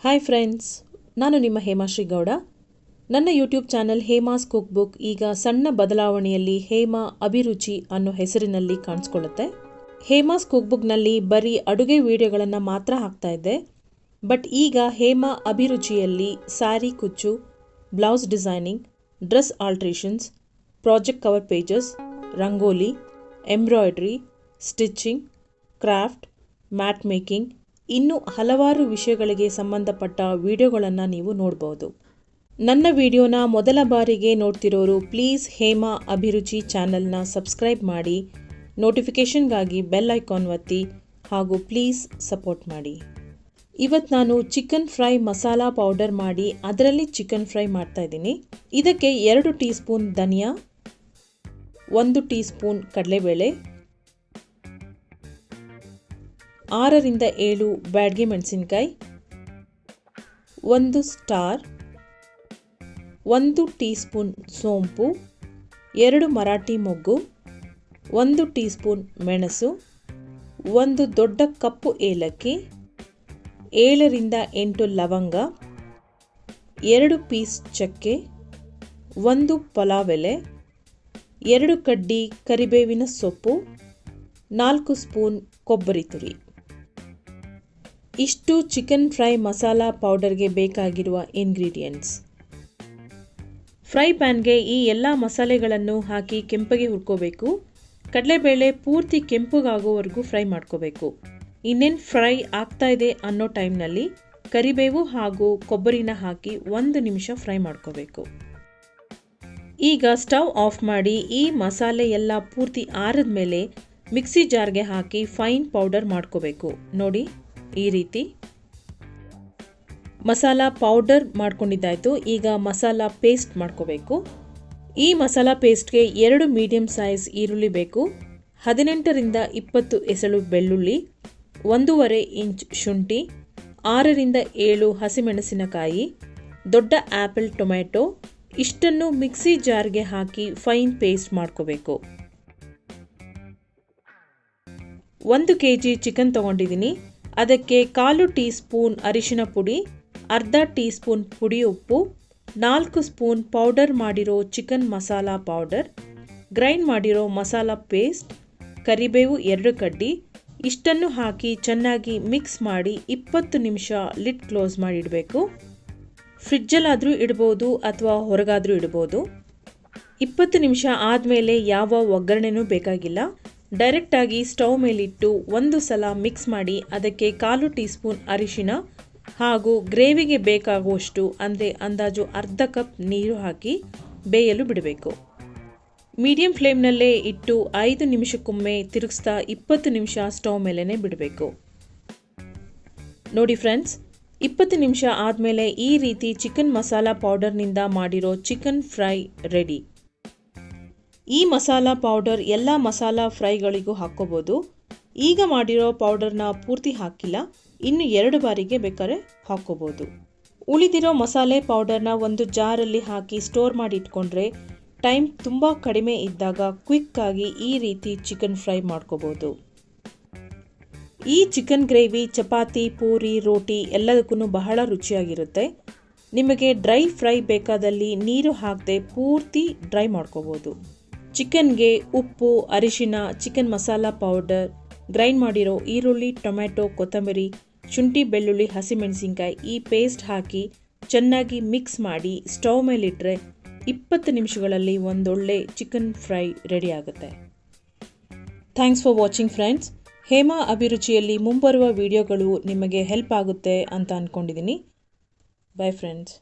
Hi friends, ನಾನು ನಿಮ್ಮ ಹೇಮಾ ಶ್ರೀಗೌಡ. ನನ್ನ YouTube channel Hema's cook book ಈಗ ಸಣ್ಣ ಬದಲಾವಣೆಯಲ್ಲಿ ಹೇಮಾ ಅಭಿರುಚಿ ಅನ್ನೋ ಹೆಸರಿನಲ್ಲಿ ಕಾಣಿಸ್ಕೊಳ್ಳುತ್ತೆ. ಹೇಮಾಸ್ ಕುಕ್ ಬುಕ್ನಲ್ಲಿ ಬರೀ ಅಡುಗೆ ವಿಡಿಯೋಗಳನ್ನು ಮಾತ್ರ ಹಾಕ್ತಾ ಇದ್ದೆ. ಬಟ್ ಈಗ ಹೇಮಾ ಅಭಿರುಚಿಯಲ್ಲಿ ಸ್ಯಾರಿ ಕುಚ್ಚು, blouse designing, dress alterations, project cover pages, rangoli, embroidery, stitching, craft, mat making ಇನ್ನೂ ಹಲವಾರು ವಿಷಯಗಳಿಗೆ ಸಂಬಂಧಪಟ್ಟ ವಿಡಿಯೋಗಳನ್ನು ನೀವು ನೋಡಬಹುದು. ನನ್ನ ವಿಡಿಯೋನ ಮೊದಲ ಬಾರಿಗೆ ನೋಡ್ತಿರೋರು ಪ್ಲೀಸ್ ಹೇಮಾ ಅಭಿರುಚಿ ಚಾನಲ್ನ ಸಬ್ಸ್ಕ್ರೈಬ್ ಮಾಡಿ, ನೋಟಿಫಿಕೇಷನ್ಗಾಗಿ ಬೆಲ್ ಐಕಾನ್ ಒತ್ತಿ ಹಾಗೂ ಪ್ಲೀಸ್ ಸಪೋರ್ಟ್ ಮಾಡಿ. ಇವತ್ತು ನಾನು ಚಿಕನ್ ಫ್ರೈ ಮಸಾಲಾ ಪೌಡರ್ ಮಾಡಿ ಅದರಲ್ಲಿ ಚಿಕನ್ ಫ್ರೈ ಮಾಡ್ತಾ ಇದ್ದೀನಿ. ಇದಕ್ಕೆ 2 ಟೀ ಸ್ಪೂನ್ ಧನಿಯಾ, 1 ಟೀ ಸ್ಪೂನ್ ಕಡಲೆಬೇಳೆ, 6 ರಿಂದ 7 ಬ್ಯಾಡಗಿ ಮೆಣಸಿನಕಾಯಿ, 1 ಸ್ಟಾರ್, 1 ಟೀ ಸ್ಪೂನ್ ಸೋಂಪು, 2 ಮರಾಠಿ ಮೊಗ್ಗು, 1 ಟೀ ಸ್ಪೂನ್ ಮೆಣಸು, 1 ದೊಡ್ಡ ಕಪ್ಪು ಏಲಕ್ಕಿ, 7 ರಿಂದ 8 ಲವಂಗ, 2 ಪೀಸ್ ಚಕ್ಕೆ, 1 ಪಲಾವ್ ಎಲೆ, 2 ಕಡ್ಡಿ ಕರಿಬೇವಿನ ಸೊಪ್ಪು, 4 ಸ್ಪೂನ್ ಕೊಬ್ಬರಿ ತುರಿ. ಇಷ್ಟು ಚಿಕನ್ ಫ್ರೈ ಮಸಾಲಾ ಪೌಡರ್ಗೆ ಬೇಕಾಗಿರುವ ಇಂಗ್ರೀಡಿಯೆಂಟ್ಸ್. ಫ್ರೈ ಪ್ಯಾನ್ಗೆ ಈ ಎಲ್ಲ ಮಸಾಲೆಗಳನ್ನು ಹಾಕಿ ಕೆಂಪಗೆ ಹುರ್ಕೋಬೇಕು. ಕಡಲೆಬೇಳೆ ಪೂರ್ತಿ ಕೆಂಪಗಾಗೋವರೆಗೂ ಫ್ರೈ ಮಾಡ್ಕೋಬೇಕು. ಇನ್ನೇನು ಫ್ರೈ ಆಗ್ತಾ ಇದೆ ಅನ್ನೋ ಟೈಮ್ನಲ್ಲಿ ಕರಿಬೇವು ಹಾಗೂ ಕೊಬ್ಬರಿನ ಹಾಕಿ 1 ನಿಮಿಷ ಫ್ರೈ ಮಾಡ್ಕೋಬೇಕು. ಈಗ ಸ್ಟವ್ ಆಫ್ ಮಾಡಿ ಈ ಮಸಾಲೆ ಎಲ್ಲ ಪೂರ್ತಿ ಆರಿದ ಮೇಲೆ ಮಿಕ್ಸಿ ಜಾರ್ಗೆ ಹಾಕಿ ಫೈನ್ ಪೌಡರ್ ಮಾಡ್ಕೋಬೇಕು. ನೋಡಿ, ಈ ರೀತಿ ಮಸಾಲಾ ಪೌಡರ್ ಮಾಡ್ಕೊಂಡಿದ್ದಾಯಿತು. ಈಗ ಮಸಾಲಾ ಪೇಸ್ಟ್ ಮಾಡ್ಕೋಬೇಕು. ಈ ಮಸಾಲಾ ಪೇಸ್ಟ್ಗೆ 2 ಮೀಡಿಯಂ ಸೈಜ್ ಈರುಳ್ಳಿ ಬೇಕು, 18 ರಿಂದ 20 ಎಸಳು ಬೆಳ್ಳುಳ್ಳಿ, 1.5 ಇಂಚ್ ಶುಂಠಿ, 6 ರಿಂದ 7 ಹಸಿಮೆಣಸಿನಕಾಯಿ, ದೊಡ್ಡ ಆ್ಯಪಲ್ ಟೊಮೆಟೊ. ಇಷ್ಟನ್ನು ಮಿಕ್ಸಿ ಜಾರ್ಗೆ ಹಾಕಿ ಫೈನ್ ಪೇಸ್ಟ್ ಮಾಡ್ಕೋಬೇಕು. 1 kg ಚಿಕನ್ ತೊಗೊಂಡಿದ್ದೀನಿ. ಅದಕ್ಕೆ 1/4 ಟೀ ಸ್ಪೂನ್ ಅರಿಶಿನ ಪುಡಿ, ಅರ್ಧ ಟೀ ಸ್ಪೂನ್ ಪುಡಿ ಉಪ್ಪು, 4 ಸ್ಪೂನ್ ಪೌಡರ್ ಮಾಡಿರೋ ಚಿಕನ್ ಮಸಾಲಾ ಪೌಡರ್, ಗ್ರೈಂಡ್ ಮಾಡಿರೋ ಮಸಾಲಾ ಪೇಸ್ಟ್, ಕರಿಬೇವು 2 ಕಡ್ಡಿ. ಇಷ್ಟನ್ನು ಹಾಕಿ ಚೆನ್ನಾಗಿ ಮಿಕ್ಸ್ ಮಾಡಿ 20 ನಿಮಿಷ ಲಿಡ್ ಕ್ಲೋಸ್ ಮಾಡಿ ಇಡಬೇಕು. ಫ್ರಿಜ್ಜಲ್ಲಾದರೂ ಇಡ್ಬೋದು ಅಥವಾ ಹೊರಗಾದರೂ ಇಡ್ಬೋದು. 20 ನಿಮಿಷ ಆದಮೇಲೆ ಯಾವ ಒಗ್ಗರಣೆನೂ ಬೇಕಾಗಿಲ್ಲ. ಡೈರೆಕ್ಟಾಗಿ ಸ್ಟವ್ ಮೇಲಿಟ್ಟು 1 ಸಲ ಮಿಕ್ಸ್ ಮಾಡಿ ಅದಕ್ಕೆ 1/4 ಟೀ ಸ್ಪೂನ್ ಅರಿಶಿನ ಹಾಗೂ ಗ್ರೇವಿಗೆ ಬೇಕಾಗುವಷ್ಟು ಅಂದರೆ ಅಂದಾಜು ಅರ್ಧ ಕಪ್ ನೀರು ಹಾಕಿ ಬೇಯಲು ಬಿಡಬೇಕು. ಮೀಡಿಯಂ ಫ್ಲೇಮ್ನಲ್ಲೇ ಇಟ್ಟು 5 ನಿಮಿಷಕ್ಕೊಮ್ಮೆ ತಿರುಗಿಸ್ತಾ 20 ನಿಮಿಷ ಸ್ಟವ್ ಮೇಲೇ ಬಿಡಬೇಕು. ನೋಡಿ ಫ್ರೆಂಡ್ಸ್, 20 ನಿಮಿಷ ಆದಮೇಲೆ ಈ ರೀತಿ ಚಿಕನ್ ಮಸಾಲಾ ಪೌಡರ್ನಿಂದ ಮಾಡಿರೋ ಚಿಕನ್ ಫ್ರೈ ರೆಡಿ. ಈ ಮಸಾಲಾ ಪೌಡರ್ ಎಲ್ಲ ಮಸಾಲಾ ಫ್ರೈಗಳಿಗೂ ಹಾಕ್ಕೋಬೋದು. ಈಗ ಮಾಡಿರೋ ಪೌಡರ್ನ ಪೂರ್ತಿ ಹಾಕಿಲ್ಲ, ಇನ್ನು 2 ಬಾರಿಗೆ ಬೇಕಾದ್ರೆ ಹಾಕ್ಕೋಬೋದು. ಉಳಿದಿರೋ ಮಸಾಲೆ ಪೌಡರ್ನ ಒಂದು ಜಾರಲ್ಲಿ ಹಾಕಿ ಸ್ಟೋರ್ ಮಾಡಿ ಇಟ್ಕೊಂಡ್ರೆ ಟೈಮ್ ತುಂಬ ಕಡಿಮೆ ಇದ್ದಾಗ ಕ್ವಿಕ್ಕಾಗಿ ಈ ರೀತಿ ಚಿಕನ್ ಫ್ರೈ ಮಾಡ್ಕೋಬೋದು. ಈ ಚಿಕನ್ ಗ್ರೇವಿ ಚಪಾತಿ, ಪೂರಿ, ರೋಟಿ ಎಲ್ಲದಕ್ಕೂ ಬಹಳ ರುಚಿಯಾಗಿರುತ್ತೆ. ನಿಮಗೆ ಡ್ರೈ ಫ್ರೈ ಬೇಕಾದಲ್ಲಿ ನೀರು ಹಾಕದೆ ಪೂರ್ತಿ ಡ್ರೈ ಮಾಡ್ಕೋಬೋದು. ಚಿಕನ್ಗೆ ಉಪ್ಪು, ಅರಿಶಿನ, ಚಿಕನ್ ಮಸಾಲಾ ಪೌಡರ್, ಗ್ರೈಂಡ್ ಮಾಡಿರೋ ಈರುಳ್ಳಿ, ಟೊಮೆಟೊ, ಕೊತ್ತಂಬರಿ, ಶುಂಠಿ, ಬೆಳ್ಳುಳ್ಳಿ, ಹಸಿಮೆಣಸಿನ್ಕಾಯಿ ಈ ಪೇಸ್ಟ್ ಹಾಕಿ ಚೆನ್ನಾಗಿ ಮಿಕ್ಸ್ ಮಾಡಿ ಸ್ಟವ್ ಮೇಲಿಟ್ಟರೆ 20 ನಿಮಿಷಗಳಲ್ಲಿ ಒಂದೊಳ್ಳೆ ಚಿಕನ್ ಫ್ರೈ ರೆಡಿ ಆಗುತ್ತೆ. Thanks for watching friends. Hema ಅಭಿರುಚಿಯಲ್ಲಿ ಮುಂಬರುವ ವಿಡಿಯೋಗಳು ನಿಮಗೆ ಹೆಲ್ಪ್ ಆಗುತ್ತೆ ಅಂತ ಅಂದ್ಕೊಂಡಿದ್ದೀನಿ. Bye friends.